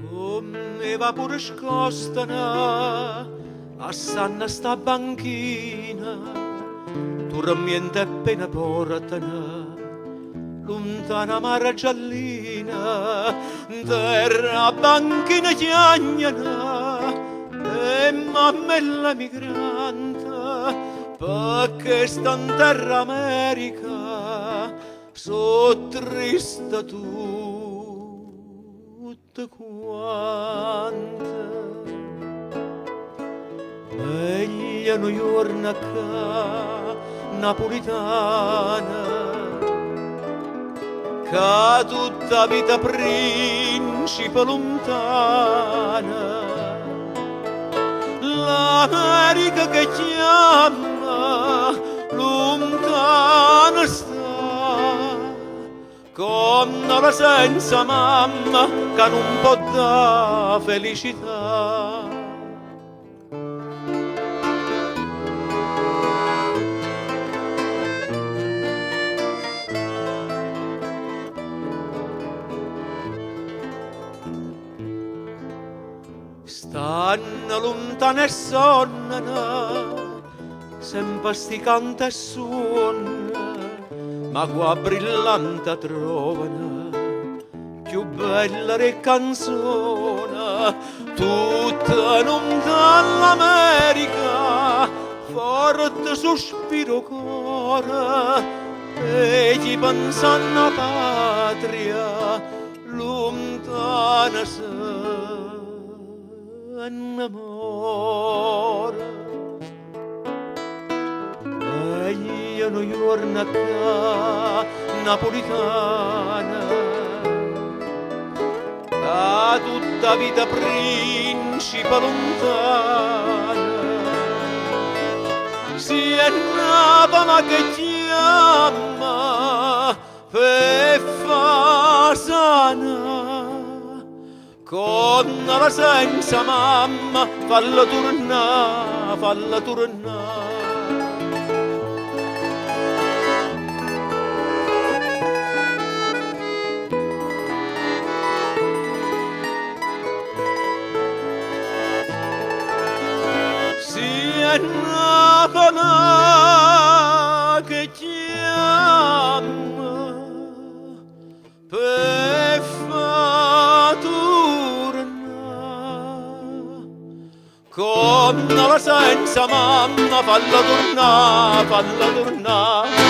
Come va pure scostana a sanna sta banchina, dormiente appena portana, lontana mare giallina, terra banchina chiagnana, e mammella migrante, perché sta in terra America, so triste tutte quante. Meglio New York napolitana, che tutta vita principe lontana, l'America che chiama lontana sta, con la senza mamma che non può dare felicità. Stanno lontane e sonnano, sempre sti canta e suona, ma qua brillante trovano, più bella le canzone, tutta lontana l'America, forte sospiro cuore, e gli pensano patria, lontana innamora. Meglio New York napolitana, che tutta vita principe lontana, si è nata ma che chiama per fasana, con la senza mamma falla tornare, falla tornare. Si è nata che chiama per con la senza mamma falla tornare, falla tornare.